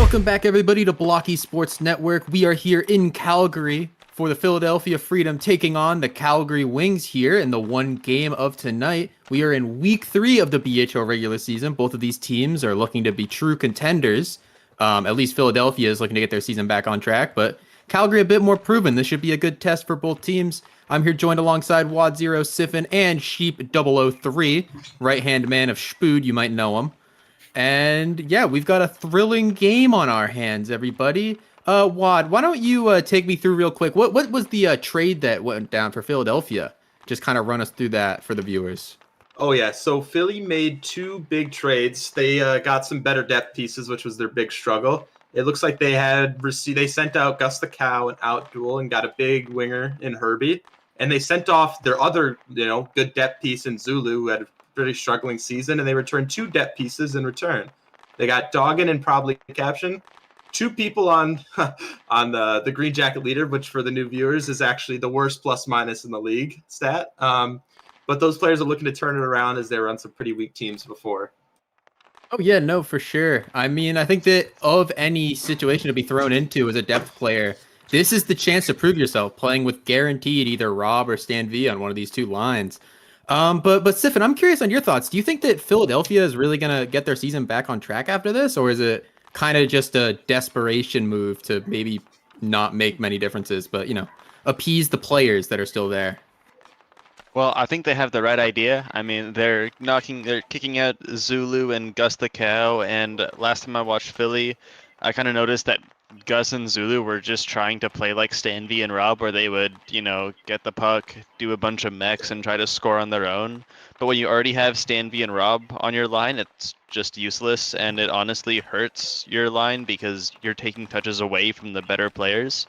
Welcome back, everybody, to Blockey Sports Network. We are here in Calgary for the Philadelphia Freedom taking on the Calgary Wings here in the one game of tonight. We are in week 3 of the BHL regular season. Both of these teams are looking to be true contenders. At least Philadelphia is looking to get their season back on track, but Calgary a bit more proven. This should be a good test for both teams. I'm here joined alongside Wad Zero Siffin and Sheep 003, right-hand man of Spood, you might know him. And yeah, we've got a thrilling game on our hands, everybody. Wad, why don't you take me through real quick? What was the trade that went down for Philadelphia? Just kind of run us through that for the viewers. Oh yeah, so Philly made 2 big trades. They got some better depth pieces, which was their big struggle. It looks like they sent out Gus the Cow and Outduel and got a big winger in Herbie, and they sent off their other good depth piece in Zulu, who had a pretty struggling season, and they returned 2 depth pieces in return. They got Doggin and probably Caption. 2 people on the Green Jacket leader, which for the new viewers is actually the worst plus minus in the league stat. But those players are looking to turn it around as they were on some pretty weak teams before. Oh yeah, no, for sure. I mean, I think that of any situation to be thrown into as a depth player, this is the chance to prove yourself playing with guaranteed either Rob or Stan V on one of these 2 lines. But Siffin, I'm curious on your thoughts. Do you think that Philadelphia is really gonna get their season back on track after this, or is it kind of just a desperation move to maybe not make many differences, but appease the players that are still there? Well, I think they have the right idea. I mean, they're kicking out Zulu and Gus the Cow, and last time I watched Philly, I kind of noticed that Gus and Zulu were just trying to play like Stan V and Rob, where they would, get the puck, do a bunch of mechs, and try to score on their own. But when you already have Stan V and Rob on your line, it's just useless, and it honestly hurts your line because you're taking touches away from the better players.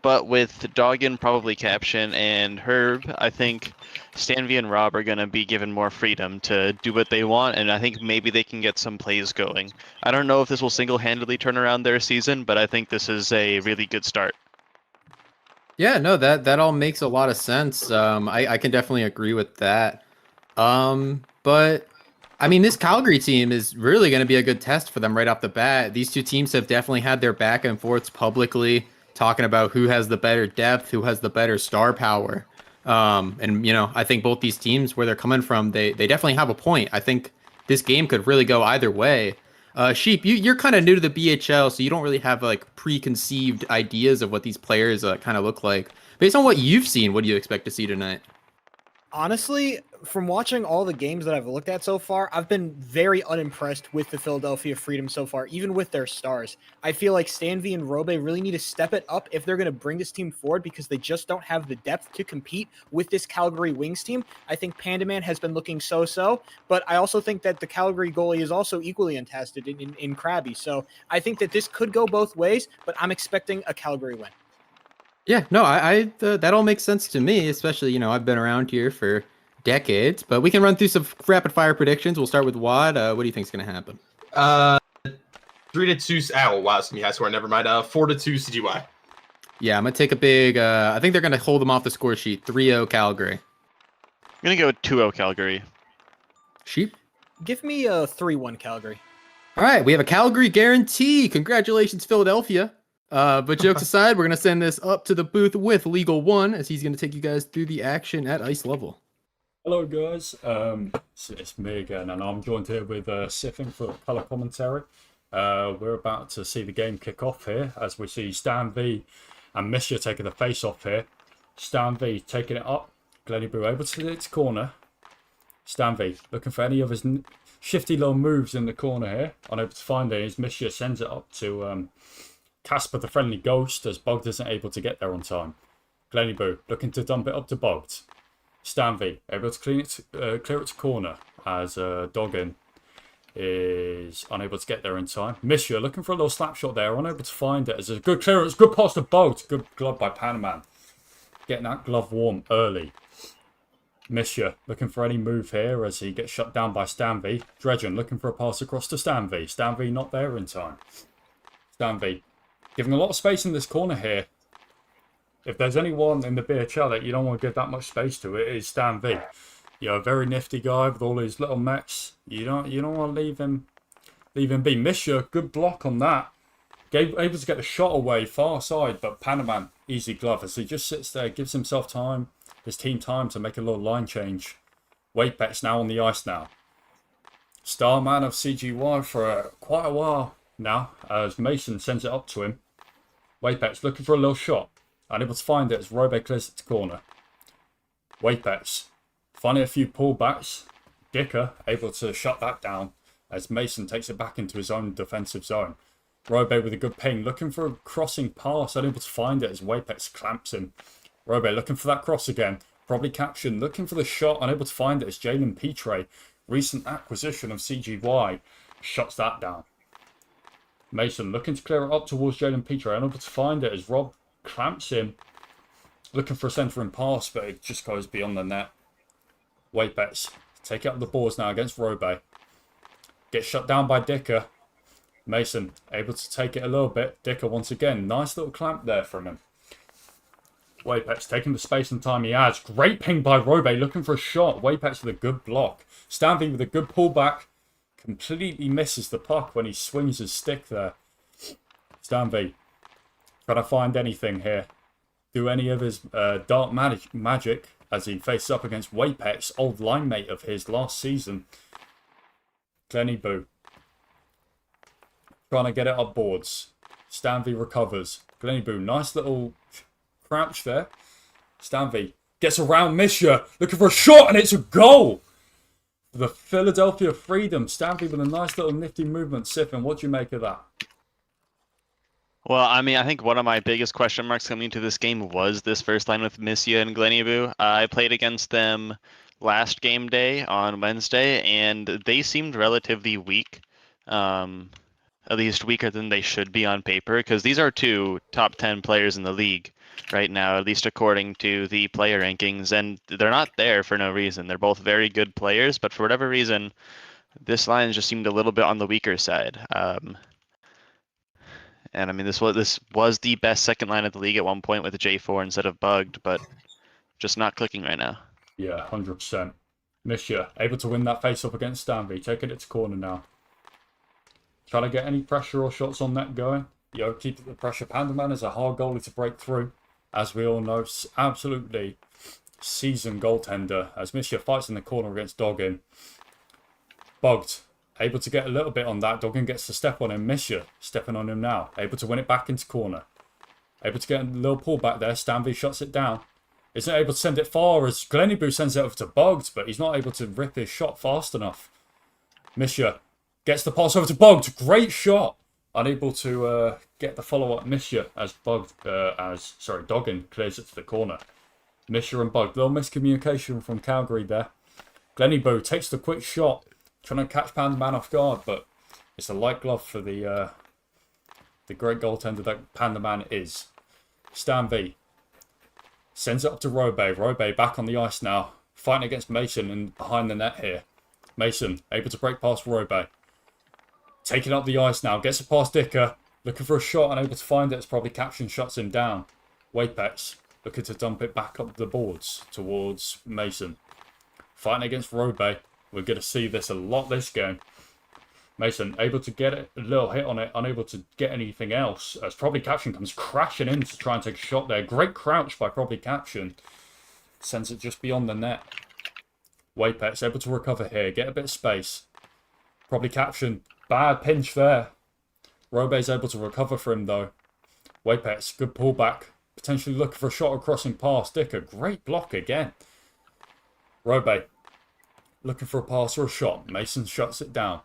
But with Doggin, probably Caption, and Herb, I think Stan V and Rob are going to be given more freedom to do what they want, and I think maybe they can get some plays going. I don't know if this will single-handedly turn around their season, but I think this is a really good start. Yeah, no, that all makes a lot of sense. I can definitely agree with that. But I mean, this Calgary team is really going to be a good test for them right off the bat. These 2 teams have definitely had their back and forths publicly, talking about who has the better depth, who has the better star power. And I think both these teams, where they're coming from, they definitely have a point. I think this game could really go either way. Sheep, you're kind of new to the BHL, so you don't really have like preconceived ideas of what these players kind of look like. Based on what you've seen, what do you expect to see tonight? Honestly, from watching all the games that I've looked at so far, I've been very unimpressed with the Philadelphia Freedom so far, even with their stars. I feel like Stan V and Robe really need to step it up if they're going to bring this team forward, because they just don't have the depth to compete with this Calgary Wings team. I think Panda Man has been looking so-so, but I also think that the Calgary goalie is also equally untested in Krabby. So I think that this could go both ways, but I'm expecting a Calgary win. Yeah, no, that all makes sense to me, especially, I've been around here for decades, but we can run through some rapid fire predictions. We'll start with Wad. What do you think is going to happen? 3-2. Oh, wow, it's me. I swear, never mind. 4-2 CGY. Yeah, I'm going to take a big, I think they're going to hold them off the score sheet. 3-0 Calgary. I'm going to go with 2-0 Calgary. Sheep? Give me a 3-1 Calgary. All right, we have a Calgary guarantee. Congratulations, Philadelphia. But jokes aside, we're going to send this up to the booth with Legal One, as he's going to take you guys through the action at ice level. Hello guys, it's me again, and I'm joined here with Siffin for colour commentary. We're about to see the game kick off here, as we see Stan V and Misha taking the face off here. Stan V taking it up, Glenny Boo able to hit its corner. Stan V looking for any of his shifty little moves in the corner here, unable to find it. As Misha sends it up to Casper the Friendly Ghost, as Bogged isn't able to get there on time. Glenny Boo looking to dump it up to Bogged. Stan V able to clear its corner, as Doggin is unable to get there in time. Misha looking for a little slap shot there, unable to find it. As a good clearance, good pass to Bogged. Good glove by Panaman, getting that glove warm early. Misha looking for any move here as he gets shut down by Stan V. Dredgen looking for a pass across to Stan V. Stan V not there in time. Stan V giving a lot of space in this corner here. If there's anyone in the BHL that you don't want to give that much space to, it is Stan V. You're a very nifty guy with all his little mechs. You don't want to leave him be. Misha, good block on that. Able to get the shot away far side, but Panaman, easy glove as he just sits there, gives himself time, his team time to make a little line change. Wapex now on the ice now. Starman of CGY for quite a while now as Mason sends it up to him. Wapex looking for a little shot. Unable to find it as Robe clears it to corner. Wapex finding a few pullbacks. Dicker able to shut that down as Mason takes it back into his own defensive zone. Robe with a good ping, looking for a crossing pass, unable to find it as Wapex clamps him. Robe looking for that cross again, probably captured, looking for the shot, unable to find it as Jalen Petre, recent acquisition of CGY, shuts that down. Mason looking to clear it up towards Jalen Petre, unable to find it as Rob clamps him, looking for a centering pass, but it just goes beyond the net. Wapex take it up the boards now against Robe. Gets shut down by Dicker. Mason able to take it a little bit. Dicker once again. Nice little clamp there from him. Wapex taking the space and time he has. Great ping by Robe looking for a shot. Wapex with a good block. Stanley with a good pullback. Completely misses the puck when he swings his stick there. Stanley trying to find anything here. Do any of his dark magic as he faces up against Wapex, old line mate of his last season. Glenny Boo trying to get it up boards. Stanley recovers. Glenny Boo, nice little crouch there. Stanley gets around Misha, looking for a shot, and it's a goal! The Philadelphia Freedom. Stanley with a nice little nifty movement. Siffin, what do you make of that? Well, I mean, I think one of my biggest question marks coming into this game was this first line with Missia and Gleniboo. I played against them last game day on Wednesday, and they seemed relatively weak. At least weaker than they should be on paper, because these are two top 10 players in the league right now, at least according to the player rankings, and they're not there for no reason. They're both very good players, but for whatever reason, this line just seemed a little bit on the weaker side. And I mean, this was the best second line of the league at one point with a J4 instead of bugged, but just not clicking right now. Yeah, 100%. Misha able to win that face-off against Stanley, taking it to corner now. Trying to get any pressure or shots on net going. Keep the pressure. Pandaman is a hard goalie to break through. As we all know, absolutely seasoned goaltender. As Misha fights in the corner against Doggin. Bugged. Able to get a little bit on that. Doggin gets to step on him. Misha stepping on him now. Able to win it back into corner. Able to get a little pullback there. Stanley shuts it down. Isn't able to send it far as Gleniboo sends it over to Bugged, but he's not able to rip his shot fast enough. Misha gets the pass over to Bugged. Great shot. Unable to get the follow-up Misha as Doggin clears it to the corner. Misha and Bugged. Little miscommunication from Calgary there. Gleniboo takes the quick shot. Trying to catch Pandaman off guard, but it's a light glove for the great goaltender that Pandaman is. Stan V sends it up to Robe. Robe back on the ice now. Fighting against Mason and behind the net here. Mason able to break past Robe. Taking up the ice now. Gets it past Dicker. Looking for a shot, unable to find it. It's probably caption shuts him down. Wapex looking to dump it back up the boards towards Mason. Fighting against Robe. We're going to see this a lot this game. Mason able to get it, a little hit on it, unable to get anything else. As Probably Caption comes crashing in to try and take a shot there. Great crouch by Probably Caption. Sends it just beyond the net. Wapex able to recover here, get a bit of space. Probably Caption, bad pinch there. Robe's able to recover for him though. Wapex, good pullback. Potentially looking for a shot or crossing past Dicker. Great block again. Robe looking for a pass or a shot. Mason shuts it down.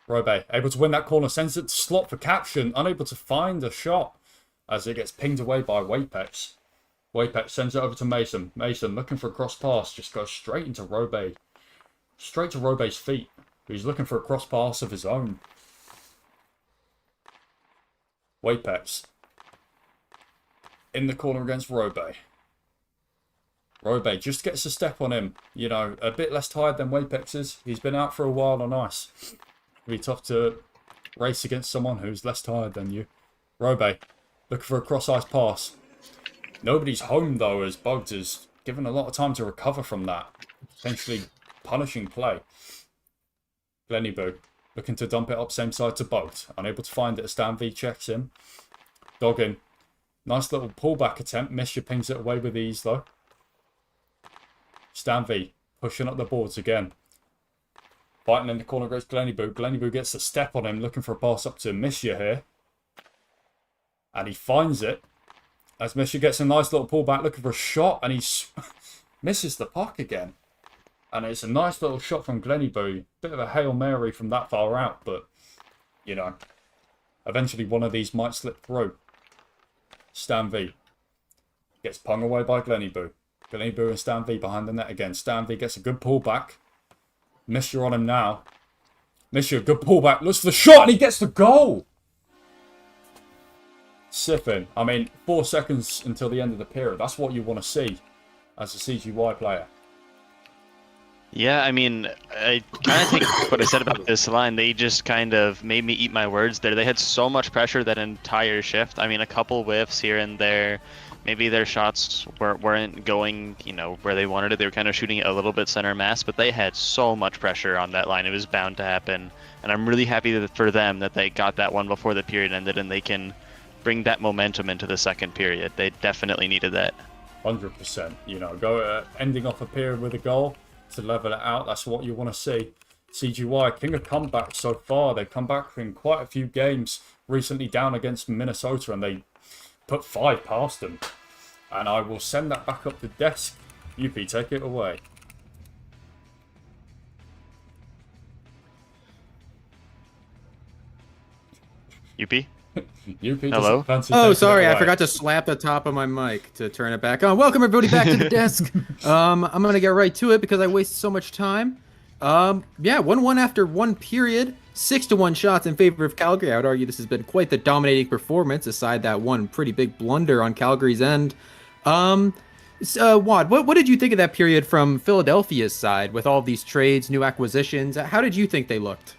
Robe able to win that corner. Sends it to slot for Caption. Unable to find a shot as it gets pinged away by Wapex. Wapex sends it over to Mason. Mason looking for a cross pass. Just goes straight into Robe. Straight to Robe's feet. He's looking for a cross pass of his own. Wapex in the corner against Robe. Robe just gets a step on him. You know, a bit less tired than Wapex is. He's been out for a while on ice. It'll be tough to race against someone who's less tired than you. Robe looking for a cross-ice pass. Nobody's home, though, as Bugged is given a lot of time to recover from that. Potentially punishing play. Gleniboo looking to dump it up same side to both. Unable to find it as Stan V checks in. Dogging. Nice little pullback attempt. Misha pings it away with ease though. Stan V pushing up the boards again. Fighting in the corner goes Glennyboo. Glennyboo gets a step on him, looking for a pass up to Misha here. And he finds it. As Misha gets a nice little pullback, looking for a shot, and he misses the puck again. And it's a nice little shot from Glennyboo. Bit of a Hail Mary from that far out, but, you know, eventually one of these might slip through. Stan V gets pung away by Glennyboo. Glennyboo and Stan V behind the net again. Stan V gets a good pullback. Misha on him now. Misha, good pullback. Looks for the shot, and he gets the goal. Siffin. I mean, 4 seconds until the end of the period. That's what you want to see as a CGY player. Yeah, I mean, I kind of think what I said about this line, they just kind of made me eat my words there. They had so much pressure that entire shift. I mean, a couple whiffs here and there. Maybe their shots weren't going, you know, where they wanted it. They were kind of shooting it a little bit center mass, but they had so much pressure on that line. It was bound to happen. And I'm really happy for them that they got that one before the period ended and they can bring that momentum into the second period. They definitely needed that. 100%. You know, ending off a period with a goal to level it out. That's what you want to see. CGY, king of comebacks so far. They've come back in quite a few games. Recently down against Minnesota, and they put 5 past them. And I will send that back up the desk. Youppi, take it away. Youppi? Youppi, hello? Oh, sorry, I forgot to slap the top of my mic to turn it back on. Welcome everybody back to the desk. I'm gonna get right to it because I wasted so much time. Yeah, 1-1 after 1 period. 6-1 shots in favor of Calgary. I would argue this has been quite the dominating performance, aside that one pretty big blunder on Calgary's end. Wad, what did you think of that period from Philadelphia's side with all of these trades, new acquisitions? How did you think they looked?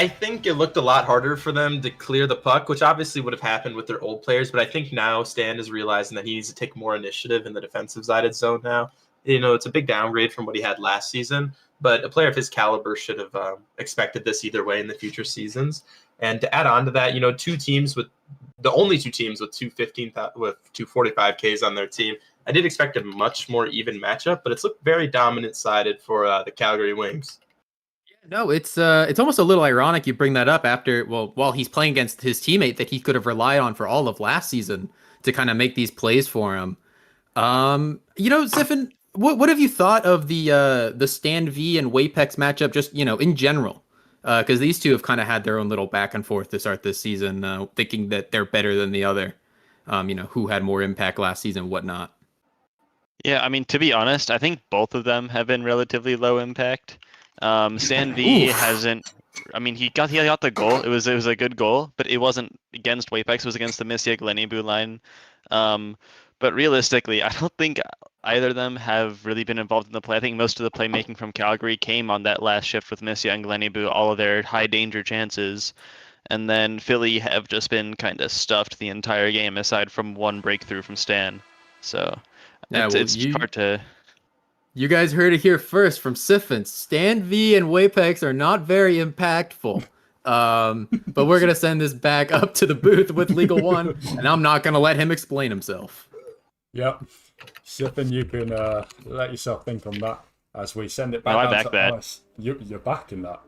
I think it looked a lot harder for them to clear the puck, which obviously would have happened with their old players. But I think now Stan is realizing that he needs to take more initiative in the defensive sided zone now. You know, it's a big downgrade from what he had last season, but a player of his caliber should have expected this either way in the future seasons. And to add on to that, you know, the only two teams with 245Ks on their team, I did expect a much more even matchup, but it's looked very dominant sided for the Calgary Wings. No, it's almost a little ironic you bring that up after, well, while he's playing against his teammate that he could have relied on for all of last season to kind of make these plays for him. You know, Siffin, what have you thought of the Stan V and Wapex matchup just, you know, in general? Because these two have kind of had their own little back and forth to start this season, thinking that they're better than the other, you know, who had more impact last season, whatnot. Yeah, I mean, to be honest, I think both of them have been relatively low impact. Stan V hasn't. I mean, he got the goal. It was a good goal, but it wasn't against Wapex. It was against the Missia Glennyboo line. But realistically, I don't think either of them have really been involved in the play. I think most of the playmaking from Calgary came on that last shift with Missia and Glennyboo, all of their high danger chances, and then Philly have just been kind of stuffed the entire game, aside from one breakthrough from Stan. So Yeah, it's hard to. You guys heard it here first from Siffin. Stan V and Wapex are not very impactful. But we're going to send this back up to the booth with Legal One, and I'm not going to let him explain himself. Yep. Siffin, you can let yourself think on that as we send it back No, I down back to that. ice. You're backing that.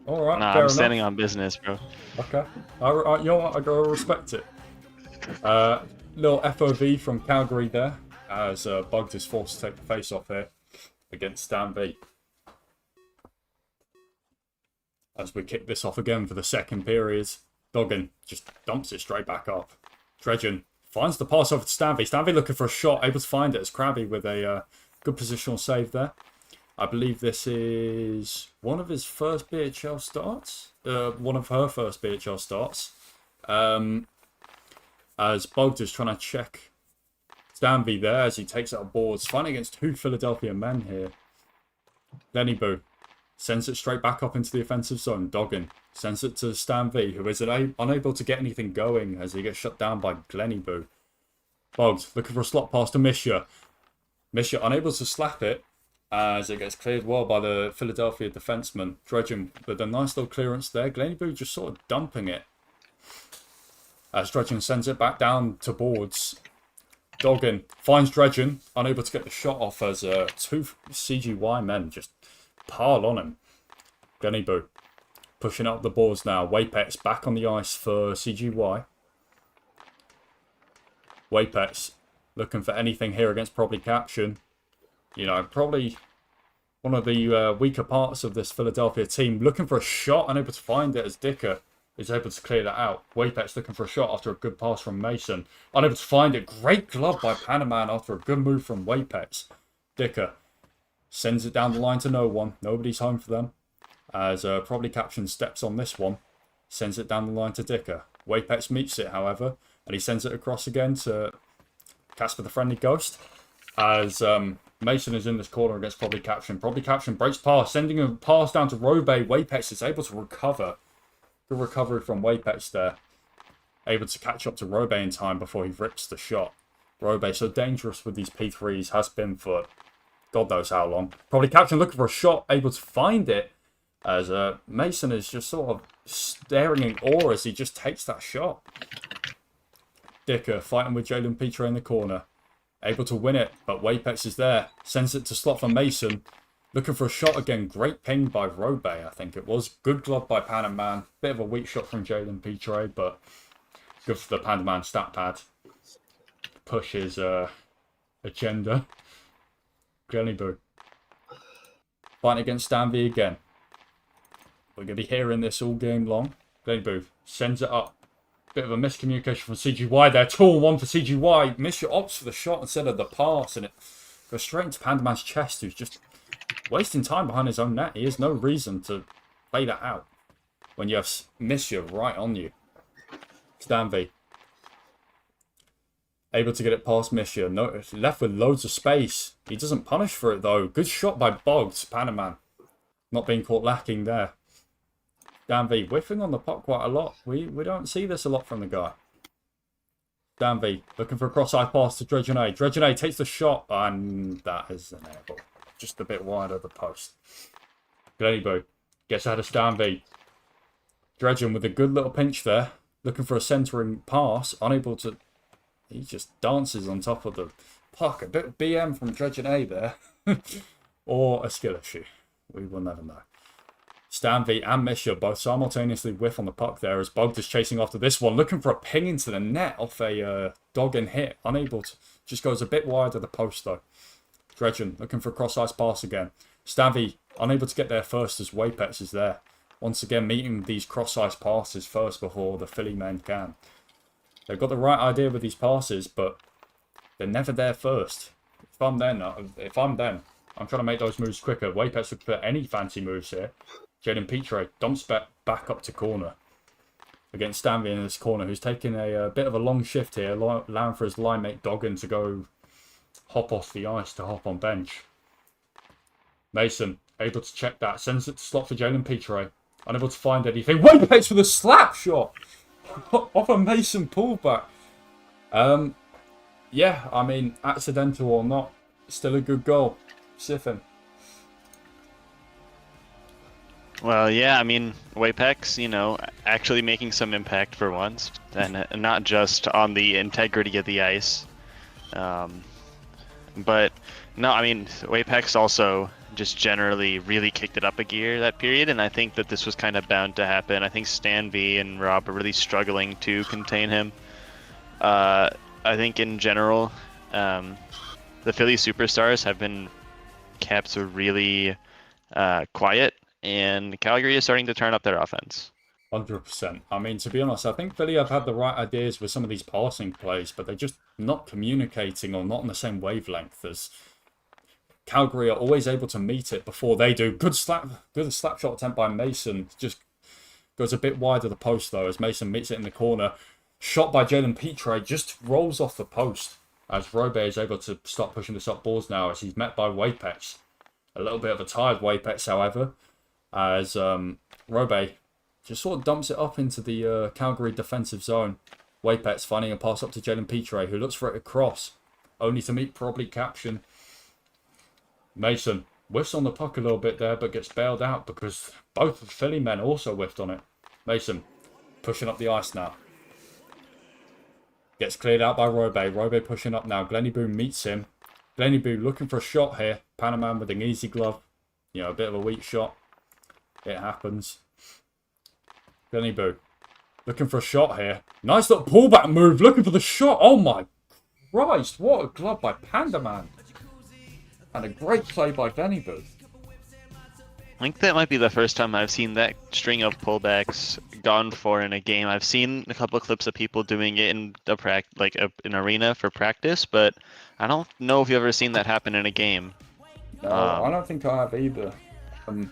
All right, Nah, fair I'm enough. standing on business, bro. Okay. You know what? I gotta respect it. Little FOV from Calgary there, as Bugged is forced to take the face off here against Stan V. As we kick this off again for the second period, Doggin just dumps it straight back up. Dredgen finds the pass over to Stan V. Stan V looking for a shot, able to find it as Krabby with a good positional save there. I believe this is one of his first BHL starts. One of her first BHL starts. As Bugged is trying to check Stan V there as he takes out boards. Fighting against 2 Philadelphia men here. Glennyboo sends it straight back up into the offensive zone. Doggin sends it to Stan V, who is unable to get anything going as he gets shut down by Glennyboo. Bugged looking for a slot pass to Misha. Misha unable to slap it. as it gets cleared well by the Philadelphia defenseman. Dredgen with a nice little clearance there. Glennieboo just sort of dumping it. As Dredgen sends it back down to boards. Doggin finds Dredgen, unable to get the shot off as two CGY men just pile on him. Glennieboo pushing up the boards now. Wapex back on the ice for CGY. Wapex looking for anything here against probably Caption. You know, probably one of the weaker parts of this Philadelphia team. Looking for a shot, unable to find it as Dicker is able to clear that out. Wapex looking for a shot after a good pass from Mason. Unable to find it. Great glove by Panaman after a good move from Wapex. Dicker sends it down the line to no one. Nobody's home for them. As probably Caption steps on this one. Sends it down the line to Dicker. Wapex meets it, however. And he sends it across again to Casper the Friendly Ghost. As Mason is in this corner against probably Caption. Probably Caption breaks past, sending a pass down to Robe. Wapex is able to recover. Good recovery from Wapex there. Able to catch up to Robe in time before he rips the shot. Robe, so dangerous with these P3s, has been for God knows how long. Probably Caption looking for a shot, able to find it. As Mason is just sort of staring in awe as he just takes that shot. Dicker fighting with Jalen Petre in the corner. Able to win it, but Wapex is there. Sends it to slot for Mason. Looking for a shot again. Great ping by Robe, I think it was. Good glove by Panaman. Bit of a weak shot from Jalen Petre, but good for the Panaman stat pad. Push his agenda. Glennieboo fighting against Stanby again. We're going to be hearing this all game long. Glennieboo sends it up. Bit of a miscommunication from CGY there. 2-on-1 for CGY. Misha opts for the shot instead of the pass. And it goes straight into Pandaman's chest, who's just wasting time behind his own net. He has no reason to play that out when you have Misha right on you. Stanby able to get it past Misha. No, left with loads of space. He doesn't punish for it, though. Good shot by Boggs. Panaman not being caught lacking there. Danby whiffing on the puck quite a lot. We don't see this a lot from the guy. Danby looking for a cross-eye pass to Dredgen. Dredgen takes the shot, and that is an air ball. Just a bit wide of the post. Glennieboo gets out of Danby. Dredgen with a good little pinch there. Looking for a centering pass. Unable to... He just dances on top of the puck. A bit of BM from Dredgen there. Or a skill issue. We will never know. Stanby and Misha both simultaneously whiff on the puck there as Bogd is chasing after this one. Looking for a ping into the net off a Doggin hit. Unable to... Just goes a bit wide of the post though. Dredgen looking for a cross-ice pass again. Stanby unable to get there first as Wapex is there. Once again meeting these cross-ice passes first before the Philly men can. They've got the right idea with these passes, but they're never there first. If I'm them, I'm trying to make those moves quicker. Wapex looking for any fancy moves here. Jaden Petre dumps back up to corner against Stanby in this corner, who's taking a bit of a long shift here, allowing for his line mate Doggin to go hop off the ice to hop on bench. Mason able to check that, sends it to slot for Jalen Petre, unable to find anything. Wapex with a slap shot off a Mason pullback. Yeah, I mean, accidental or not, still a good goal. Siffin. Well, yeah, I mean, Wapex, you know, actually making some impact for once, and not just on the integrity of the ice. But, no, I mean, Wapex also just generally really kicked it up a gear that period, and I think that this was kind of bound to happen. I think Stan V and Rob are really struggling to contain him. I think in general, the Philly Superstars have been kept really quiet, and Calgary is starting to turn up their offense. 100%. I mean, to be honest, I think Philly have had the right ideas with some of these passing plays, but they're just not communicating or not on the same wavelength as Calgary are always able to meet it before they do. Good slap shot attempt by Mason. Just goes a bit wide of the post, though, as Mason meets it in the corner. Shot by Jalen Petre just rolls off the post as Robe is able to start pushing this up boards now as he's met by Wapex. A little bit of a tired Wapex, however, as Robe just sort of dumps it up into the Calgary defensive zone. Wapex finding a pass up to Jalen Petre, who looks for it across, only to meet probably Caption. Mason whiffs on the puck a little bit there, but gets bailed out because both the Philly men also whiffed on it. Mason pushing up the ice now. Gets cleared out by Robe. Robe pushing up now. Glenny Boo meets him. Glenny Boo looking for a shot here. Panaman with an easy glove. You know, a bit of a weak shot. It happens. Glenny Boo looking for a shot here. Nice little pullback move. Looking for the shot. Oh my Christ. What a glove by Panda Man. And a great play by Glenny Boo. I think that might be the first time I've seen that string of pullbacks gone for in a game. I've seen a couple of clips of people doing it in an arena for practice, but I don't know if you've ever seen that happen in a game. No, I don't think I have either. An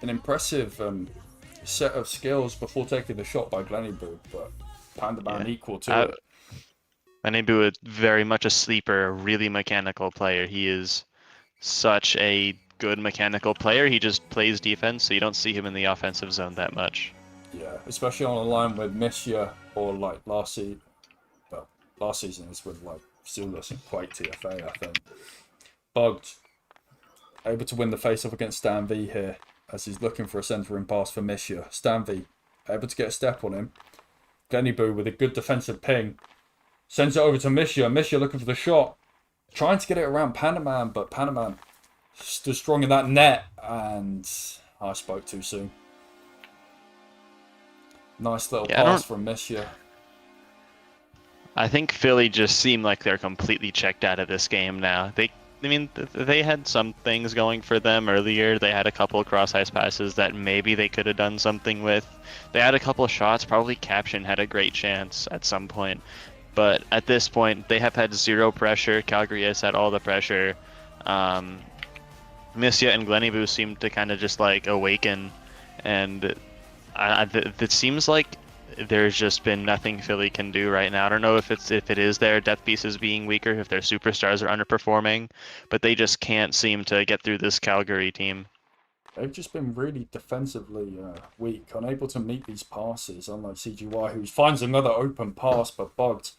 impressive set of skills before taking the shot by Glenny Boo, but Panda Man equal to it. Glenny Boo is very much a sleeper, a really mechanical player. He is such a good mechanical player. He just plays defense, so you don't see him in the offensive zone that much. Yeah, especially on a line with Misha or like last season. Well, last season is with like Zulus and Quake TFA, I think. Bugged. Able to win the face-off against Stan V here as he's looking for a centering pass for Misha. Stan V able to get a step on him. Glenny Boo with a good defensive ping. Sends it over to Misha. Misha looking for the shot. Trying to get it around Panaman, but Panaman stood strong in that net, and I spoke too soon. Nice little pass from Misha. I think Philly just seem like they're completely checked out of this game now. They had some things going for them earlier. They had a couple of cross-ice passes that maybe they could have done something with. They had a couple of shots. Probably Caption had a great chance at some point. But at this point, they have had zero pressure. Calgary has had all the pressure. Misha and Glenny Boo seem to kind of just like awaken, and it seems like there's just been nothing Philly can do right now. I don't know if it is their depth pieces being weaker, if their superstars are underperforming, but they just can't seem to get through this Calgary team. They've just been really defensively weak, unable to meet these passes, unlike CGY, who finds another open pass, but Bugged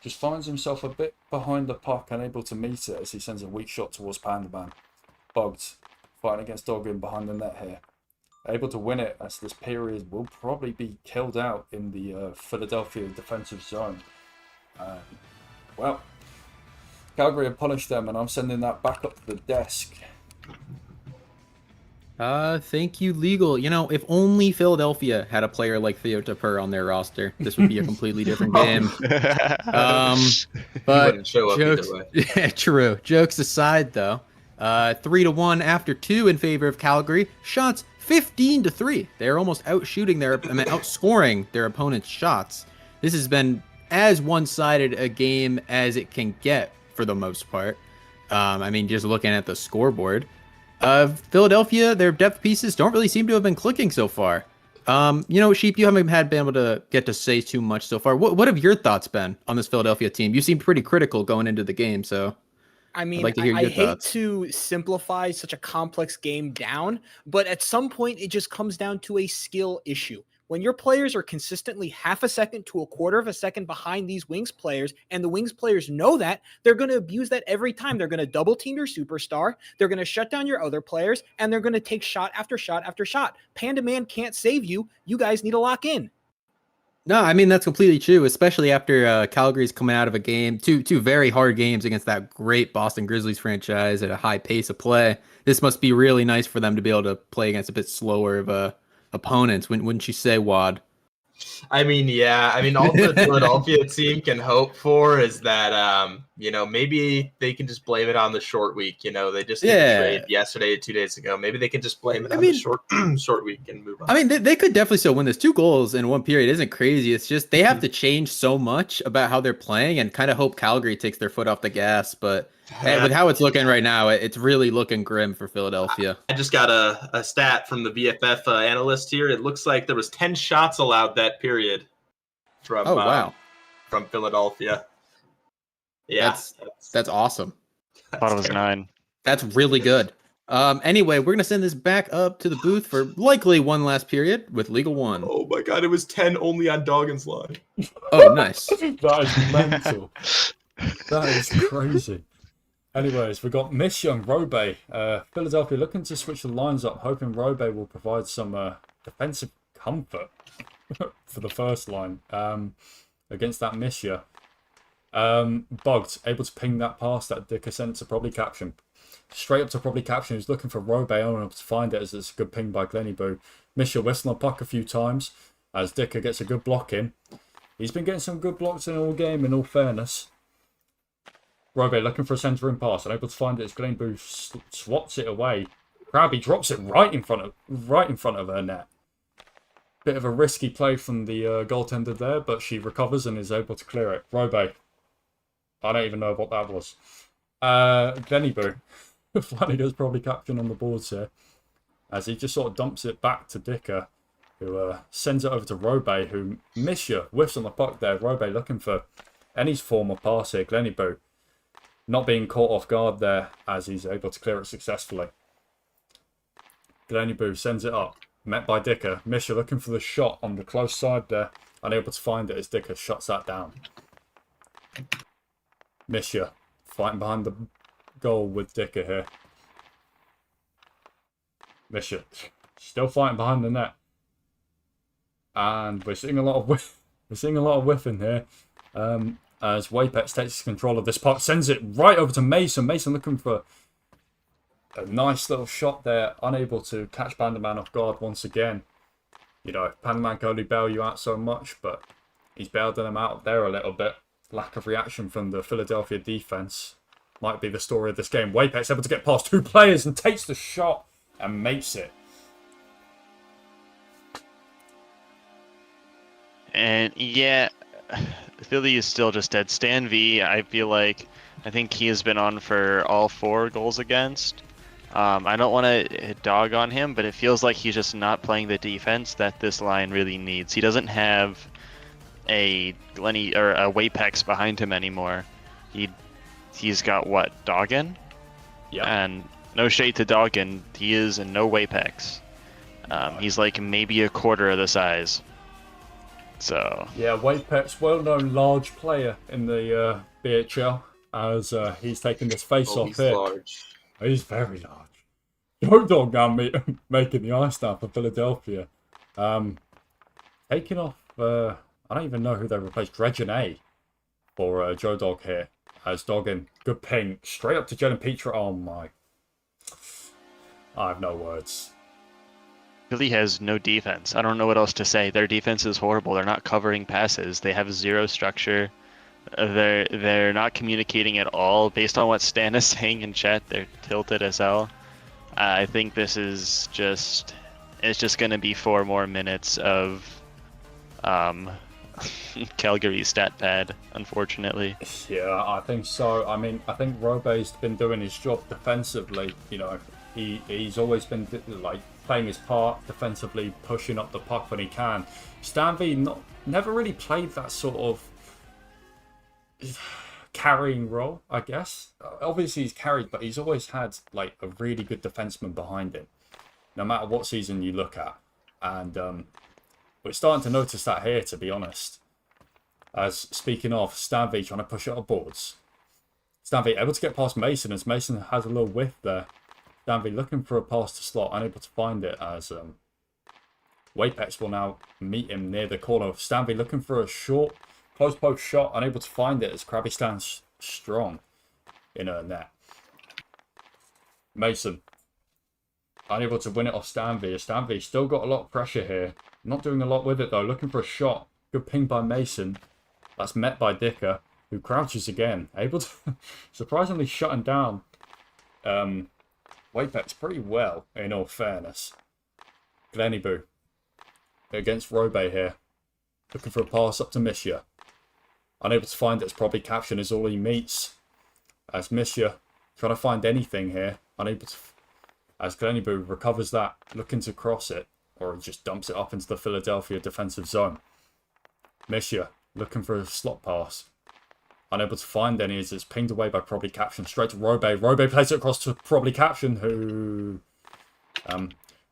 just finds himself a bit behind the puck, unable to meet it as he sends a weak shot towards Pandaman. Bugged fighting against Doggin behind the net here. Able to win it as this period will probably be killed out in the Philadelphia defensive zone. Well, Calgary have punished them, and I'm sending that back up to the desk. Thank you, Legal. You know, if only Philadelphia had a player like Theo Tapper on their roster, this would be a completely different game. But show up jokes, either way. yeah, true. Jokes aside, though, 3-1 after 2 in favor of Calgary. Shots 15-3. They're almost outscoring their opponent's shots. This has been as one-sided a game as it can get for the most part. Just looking at the scoreboard. Philadelphia, their depth pieces don't really seem to have been clicking so far. Sheep, you haven't been able to get to say too much so far. What have your thoughts been on this Philadelphia team? You seem pretty critical going into the game, so I'd like to hear your hate thoughts. to simplify such a complex game down, but at some point it just comes down to a skill issue. When your players are consistently half a second to a quarter of a second behind these Wings players, and the Wings players know that, they're going to abuse that every time. They're going to double team your superstar, they're going to shut down your other players, and they're going to take shot after shot after shot. Panda Man can't save you. You guys need to lock in. No, that's completely true, especially after Calgary's coming out of a game, two very hard games against that great Boston Grizzlies franchise at a high pace of play. This must be really nice for them to be able to play against a bit slower of opponents. Wouldn't you say, Wad? All the Philadelphia team can hope for is that, maybe they can just blame it on the short week. They just did a trade yesterday, 2 days ago. Maybe they can just blame it on the short week and move on. They could definitely still win this. 2 goals in one period isn't crazy. It's just they have to change so much about how they're playing and kind of hope Calgary takes their foot off the gas. But with how it's looking right now, it's really looking grim for Philadelphia. I just got a stat from the BFF analyst here. It looks like there was 10 shots allowed that period from from Philadelphia. Yeah, that's awesome. I thought it was 9. That's really good. Anyway, we're gonna send this back up to the booth for likely one last period with Legal One. Oh my God, it was 10 only on Doggin's line. Oh, nice. That is mental. That is crazy. Anyways, we got Misha and Robe. Philadelphia looking to switch the lines up, hoping Robe will provide some defensive comfort for the first line against that Misha. Bugged, able to ping that pass that Dicker sent to probably caption. Straight up to probably caption, who's looking for Robe, unable to find it as it's a good ping by Glenny Misha whistling a puck a few times as Dicker gets a good block in. He's been getting some good blocks in all game, in all fairness. Robe looking for a centering pass, unable to find it as Glenny swats it away. Krabby drops it right in front of her net. Bit of a risky play from the goaltender there, but she recovers and is able to clear it. Robe, I don't even know what that was. Glenny finally goes probably captain on the boards here, as he just sort of dumps it back to Dicker, who sends it over to Robe, who Misha whiffs on the puck there. Robe looking for any form of pass here. Glenny not being caught off guard there as he's able to clear it successfully. Glenny sends it up, met by Dicker. Misha looking for the shot on the close side there, unable to find it as Dicker shuts that down. Misha fighting behind the goal with Dicker here. Misha still fighting behind the net, and we're seeing a lot of whiffing here. As Wapex takes control of this puck, sends it right over to Mason. Mason looking for a nice little shot there, unable to catch Pandaman off guard once again. You know, Pandaman can only bail you out so much, but he's bailed them out there a little bit. Lack of reaction from the Philadelphia defense might be the story of this game. Wapex able to get past two players and takes the shot and makes it. And yeah, Philly is still just dead. Stan V, I think he has been on for all 4 goals against. I don't want to dog on him, but it feels like he's just not playing the defense that this line really needs. He doesn't have a Glenny or a Wapex behind him anymore. He's got what, Doggin? Yeah. And no shade to Doggin, he is in no Wapex. He's like maybe a quarter of the size. So yeah, Wapex, well-known large player in the BHL, as he's taking this face-off here. Large. He's very large. Joe Dog now making the ice down for Philadelphia. Taking off, I don't even know who they replaced, Regine for Joe Dog here. As Doggin, good ping, straight up to Jen and Petra. Oh my. I have no words. Philly has no defense. I don't know what else to say. Their defense is horrible. They're not covering passes. They have zero structure. They're not communicating at all. Based on what Stan is saying in chat, they're tilted as hell. I think this is just going to be 4 more minutes of Calgary stat pad, unfortunately. Yeah, I think so. I mean, I think Robe's been doing his job defensively. You know, he's always been like playing his part defensively, pushing up the puck when he can. Stanvey never really played that sort of carrying role, I guess. Obviously he's carried, but he's always had like a really good defenseman behind him, no matter what season you look at. And we're starting to notice that here, to be honest. As speaking of Stanvey trying to push it up boards, Stanvey able to get past Mason as Mason has a little whiff there. Stanvey looking for a pass to slot, unable to find it as Wapex will now meet him near the corner. Stanvey looking for a short close post shot, unable to find it as Krabby stands strong in her net. Mason unable to win it off Stanvey. Stanvey still got a lot of pressure here. Not doing a lot with it though. Looking for a shot. Good ping by Mason. That's met by Dicker, who crouches again. Able to surprisingly shutting down Wapex pretty well, in all fairness. Glenny against Robe here. Looking for a pass up to Misha. Unable to find it as probably caption is all he meets. As Misha trying to find anything here. Unable to. As Glenny recovers that. Looking to cross it. Or just dumps it up into the Philadelphia defensive zone. Misha looking for a slot pass. Unable to find any as it's pinged away by probably caption. Straight to Robe. Robe plays it across to probably caption, who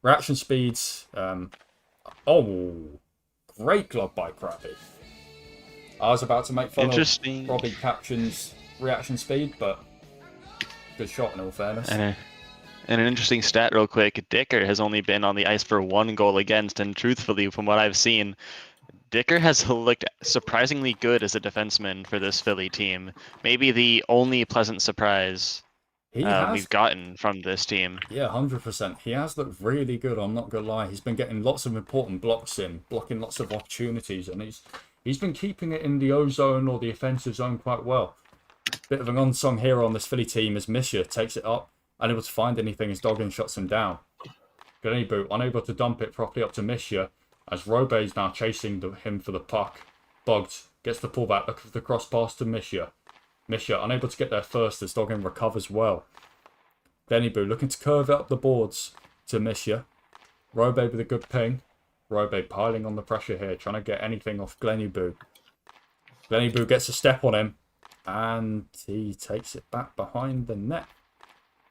reaction speeds. Oh, great glove by Krabby. I was about to make fun of probably caption's reaction speed, but good shot, in all fairness. And an interesting stat real quick, Dicker has only been on the ice for 1 goal against, and truthfully, from what I've seen, Dicker has looked surprisingly good as a defenseman for this Philly team. Maybe the only pleasant surprise we've gotten from this team. Yeah, 100%. He has looked really good, I'm not going to lie. He's been getting lots of important blocks in, blocking lots of opportunities, and he's been keeping it in the O zone or the offensive zone quite well. Bit of an unsung hero on this Philly team as Misha takes it up, unable to find anything as Doggin shuts him down. Glennyboot unable to dump it properly up to Misha, as Robe's now chasing him for the puck. Bugged gets the pullback, looking for the cross pass to Misha. Misha unable to get there first as Doggin recovers well. Glennyboot looking to curve it up the boards to Misha. Robe with a good ping. Robe piling on the pressure here, trying to get anything off Glennyboot. Glennyboot gets a step on him, and he takes it back behind the net,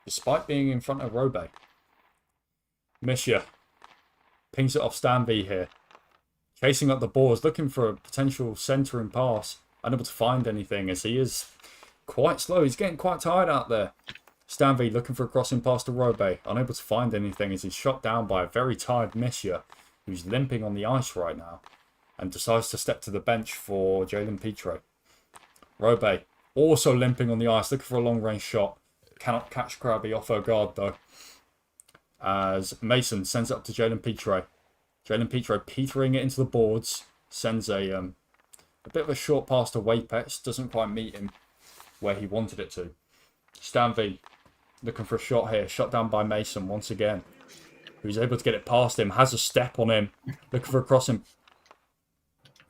despite being in front of Robe. Misha pings it off Stanby here. Chasing up the boards, looking for a potential centering pass. Unable to find anything as he is quite slow. He's getting quite tired out there. Stanby looking for a crossing pass to Robe. Unable to find anything as he's shot down by a very tired Misha, who's limping on the ice right now, and decides to step to the bench for Jalen Petre. Robe also limping on the ice, looking for a long-range shot. Cannot catch Krabby off her guard, though, as Mason sends it up to Jalen Petre. Jalen Petre petering it into the boards. Sends a bit of a short pass to Wapex. Doesn't quite meet him where he wanted it to. Stanvey looking for a shot here. Shot down by Mason once again, who's able to get it past him. Has a step on him. Looking for a crossing.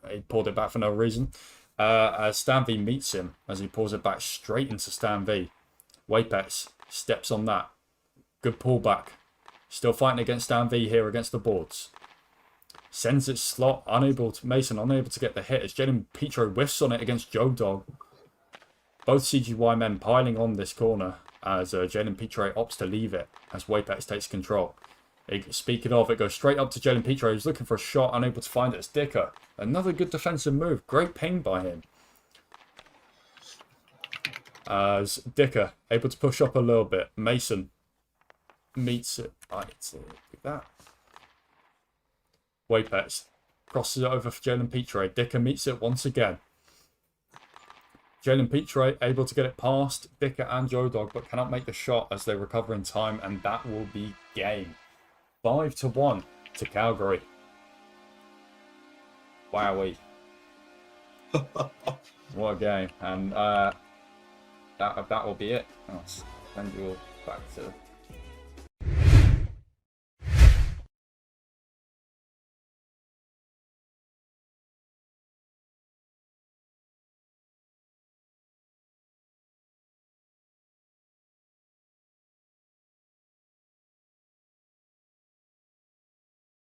He pulled it back for no reason. As Stanvey meets him, as he pulls it back straight into Stanvey. Wapex steps on that. Good pullback. Still fighting against Stanvey here against the boards. Sends it slot. Mason unable to get the hit as Jalen Petre whiffs on it against Joe Dog. Both CGY men piling on this corner as Jalen Petre opts to leave it as Wapex takes control. Speaking of, it goes straight up to Jalen Petre, who's looking for a shot, unable to find it. It's Dicker. Another good defensive move. Great ping by him. As Dicker able to push up a little bit. Mason meets it. Right, so do that. Wapex crosses it over for Jalen Petre. Dicker meets it once again. Jalen Petre able to get it past Dicker and Joe Dog, but cannot make the shot as they recover in time, and that will be game. 5-1 to Calgary. Wowee. What a game. And that will be it. I'll send you all back to